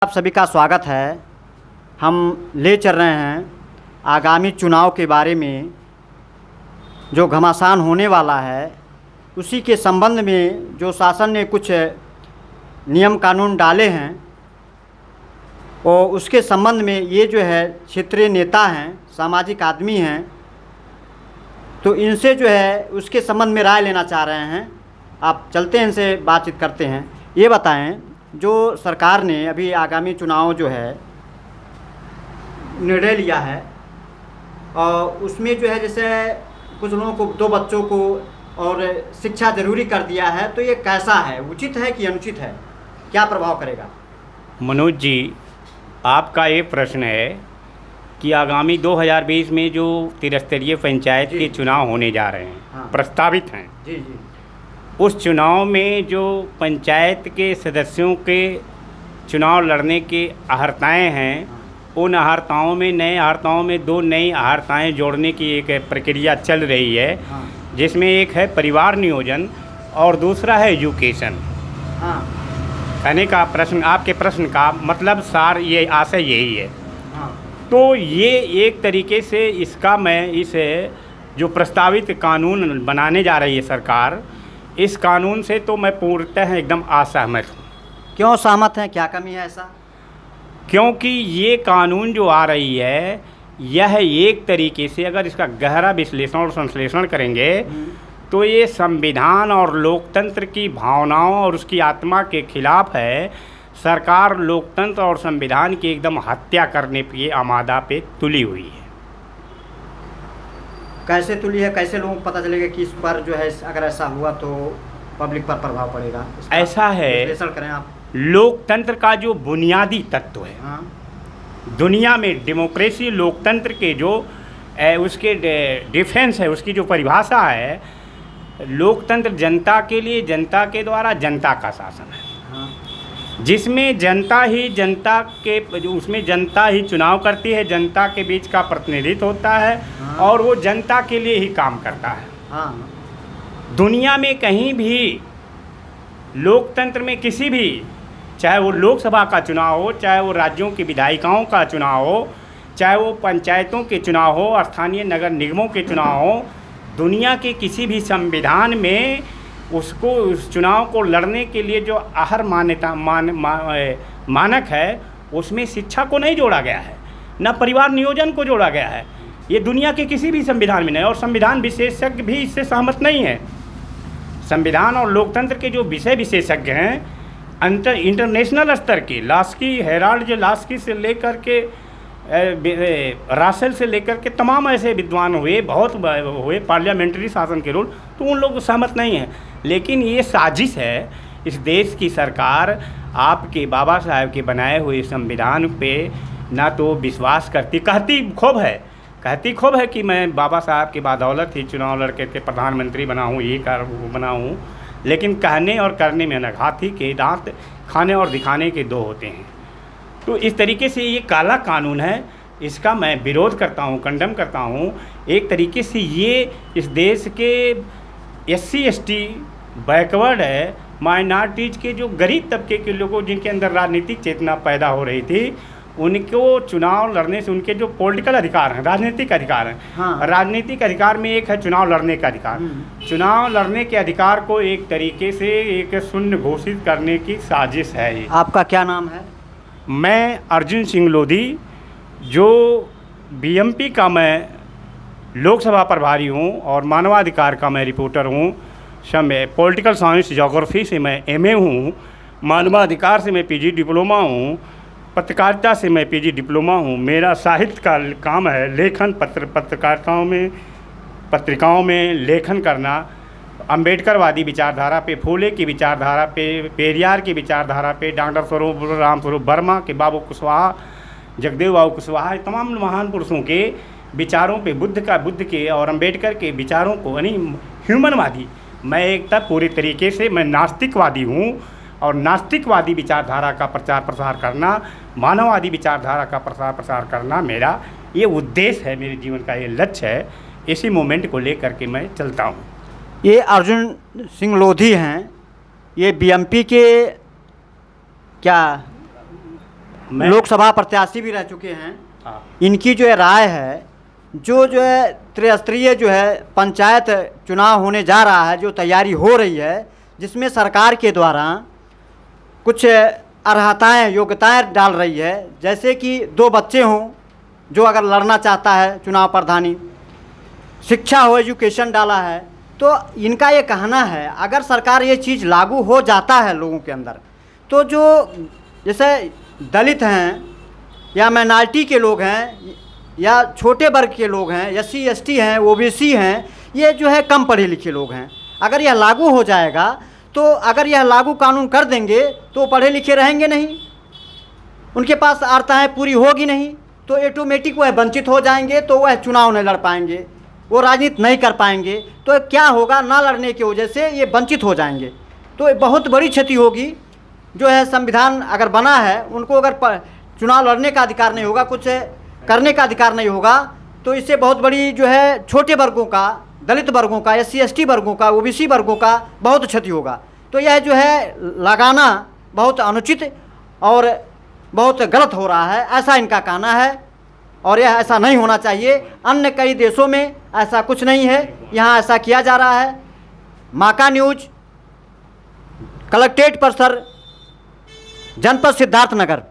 आप सभी का स्वागत है। हम ले चल रहे हैं आगामी चुनाव के बारे में, जो घमासान होने वाला है उसी के संबंध में जो शासन ने कुछ नियम कानून डाले हैं और उसके संबंध में ये जो है क्षेत्रीय नेता हैं, सामाजिक आदमी हैं, तो इनसे जो है उसके संबंध में राय लेना चाह रहे हैं। आप चलते हैं, इनसे बातचीत करते हैं। ये बताएं, जो सरकार ने अभी आगामी चुनाव जो है निर्णय लिया है और उसमें जो है जैसे कुछ लोगों को 2 बच्चों को और शिक्षा ज़रूरी कर दिया है, तो ये कैसा है, उचित है कि अनुचित है, क्या प्रभाव करेगा? मनोज जी, आपका ये प्रश्न है कि आगामी 2020 में जो त्रिस्तरीय पंचायत के चुनाव होने जा रहे हैं, हाँ। प्रस्तावित हैं, जी। उस चुनाव में जो पंचायत के सदस्यों के चुनाव लड़ने की अहर्ताएँ हैं, हाँ। उन अहर्ताओं में 2 नई अहर्ताएँ जोड़ने की एक प्रक्रिया चल रही है। हाँ। जिसमें एक है परिवार नियोजन और दूसरा है एजुकेशन। हाँ। कहने का प्रश्न, आपके प्रश्न का मतलब सार ये आशय यही है। हाँ। तो ये एक तरीके से इसका मैं इस जो प्रस्तावित कानून बनाने जा रही है सरकार, इस कानून से तो मैं पूर्णतः एकदम असहमत हूँ। क्यों सहमत हैं, क्या कमी है ऐसा? क्योंकि ये कानून जो आ रही है, यह एक तरीके से अगर इसका गहरा विश्लेषण और संश्लेषण करेंगे तो ये संविधान और लोकतंत्र की भावनाओं और उसकी आत्मा के खिलाफ है। सरकार लोकतंत्र और संविधान की एकदम हत्या करने के आमादा पे तुली हुई है। कैसे तुली है, कैसे लोगों को पता चलेगा कि इस पर जो है अगर ऐसा हुआ तो पब्लिक पर प्रभाव पड़ेगा? ऐसा है, विश्लेषण करें आप। लोकतंत्र का जो बुनियादी तत्व है, हाँ। दुनिया में डेमोक्रेसी लोकतंत्र के जो उसके डिफेंस है, उसकी जो परिभाषा है, लोकतंत्र जनता के लिए, जनता के द्वारा, जनता का शासन है। हाँ। जिसमें जनता ही चुनाव करती है, जनता के बीच का प्रतिनिधित्व होता है। हाँ। और वो जनता के लिए ही काम करता है। हाँ। दुनिया में कहीं भी लोकतंत्र में किसी भी, चाहे वो लोकसभा का चुनाव हो, चाहे वो राज्यों की विधायिकाओं का चुनाव हो, चाहे वो पंचायतों के चुनाव हो, स्थानीय नगर निगमों के चुनाव हो, दुनिया के किसी भी संविधान में उसको उस चुनाव को लड़ने के लिए जो आहर मानक है, उसमें शिक्षा को नहीं जोड़ा गया है, न परिवार नियोजन को जोड़ा गया है। ये दुनिया के किसी भी संविधान में नहीं, और संविधान विशेषज्ञ भी इससे सहमत नहीं है। संविधान और लोकतंत्र के जो विषय विशेषज्ञ हैं, इंटरनेशनल स्तर के लास्की, हेराल्ड लास्की से लेकर के रासेल से लेकर के तमाम ऐसे विद्वान हुए, बहुत हुए पार्लियामेंट्री शासन के रूल, तो उन लोग सहमत नहीं हैं। लेकिन ये साजिश है, इस देश की सरकार आपके बाबा साहब के बनाए हुए संविधान पे ना तो विश्वास करती, कहती खूब है कि मैं बाबा साहब की बदौलत ही चुनाव लड़ के प्रधानमंत्री बना हूँ, ये कर वो बना हूँ, लेकिन कहने और करने में अलग। हाथी के दांत खाने और दिखाने के 2 होते हैं। तो इस तरीके से ये काला कानून है, इसका मैं विरोध करता हूँ, कंडेम करता हूँ। एक तरीके से ये इस देश के SC ST बैकवर्ड है, माइनॉरिटीज़ के जो गरीब तबके के लोगों जिनके अंदर राजनीतिक चेतना पैदा हो रही थी, उनको चुनाव लड़ने से उनके जो पॉलिटिकल अधिकार हैं, राजनीतिक अधिकार हैं। हाँ। राजनीतिक अधिकार में एक है चुनाव लड़ने का अधिकार। चुनाव लड़ने के अधिकार को एक तरीके से एक शून्य घोषित करने की साजिश है ये। आपका क्या नाम है? मैं अर्जुन सिंह लोधी, जो BMP का मैं लोकसभा प्रभारी हूँ और मानवाधिकार का मैं रिपोर्टर हूँ। पॉलिटिकल साइंस ज्योग्राफी से मैं MA हूँ, मानवाधिकार से मैं PG डिप्लोमा हूँ, पत्रकारिता से मैं PG डिप्लोमा हूँ। मेरा साहित्य का काम है लेखन, पत्रकारिताओं में, पत्रिकाओं में लेखन करना, अम्बेडकरवादी विचारधारा पे, फूले की विचारधारा पे, पेरियार की विचारधारा पे, डॉक्टर स्वरूप रामस्वरूप वर्मा के, बाबू कुशवाहा, जगदेव बाबू कुशवाहा, तमाम महान पुरुषों के विचारों पे, बुद्ध के और अम्बेडकर के विचारों को, यानी ह्यूमनवादी, मैं एक तब पूरी तरीके से मैं नास्तिकवादी हूँ। और नास्तिकवादी विचारधारा का प्रचार प्रसार करना, मानववादी विचारधारा का प्रचार प्रसार करना मेरा ये उद्देश्य है, मेरे जीवन का ये लक्ष्य है। इसी मोमेंट को लेकर के मैं चलता हूँ। ये अर्जुन सिंह लोधी हैं, ये BMP के क्या लोकसभा प्रत्याशी भी रह चुके हैं, हाँ। इनकी जो है राय है, जो है त्रिस्तरीय जो है पंचायत चुनाव होने जा रहा है, जो तैयारी हो रही है, जिसमें सरकार के द्वारा कुछ अर्हताएँ योग्यताएँ डाल रही है, जैसे कि 2 बच्चे हों जो अगर लड़ना चाहता है चुनाव प्रधानी, शिक्षा हो, एजुकेशन डाला है। तो इनका ये कहना है अगर सरकार ये चीज़ लागू हो जाता है लोगों के अंदर, तो जो जैसे दलित हैं या माइनॉरिटी के लोग हैं या छोटे वर्ग के लोग हैं, SC ST हैं, OBC हैं, ये जो है कम पढ़े लिखे लोग हैं, अगर यह लागू हो जाएगा तो अगर यह लागू कानून कर देंगे तो पढ़े लिखे रहेंगे नहीं, उनके पास अर्हताएँ पूरी होगी नहीं, तो ऑटोमेटिक वह वंचित हो जाएंगे, तो वह चुनाव नहीं लड़ पाएंगे, वो राजनीति नहीं कर पाएंगे। तो क्या होगा, ना लड़ने की वजह से ये वंचित हो जाएंगे, तो बहुत बड़ी क्षति होगी। जो है संविधान अगर बना है, उनको अगर चुनाव लड़ने का अधिकार नहीं होगा, कुछ करने का अधिकार नहीं होगा, तो इससे बहुत बड़ी जो है छोटे वर्गों का, दलित वर्गों का, SC ST वर्गों का, OBC वर्गों का बहुत क्षति होगा। तो यह जो है लगाना बहुत अनुचित और बहुत गलत हो रहा है, ऐसा इनका कहना है, और यह ऐसा नहीं होना चाहिए। अन्य कई देशों में ऐसा कुछ नहीं है, यहाँ ऐसा किया जा रहा है। माका न्यूज़, कलेक्ट्रेट परिसर, जनपद सिद्धार्थनगर।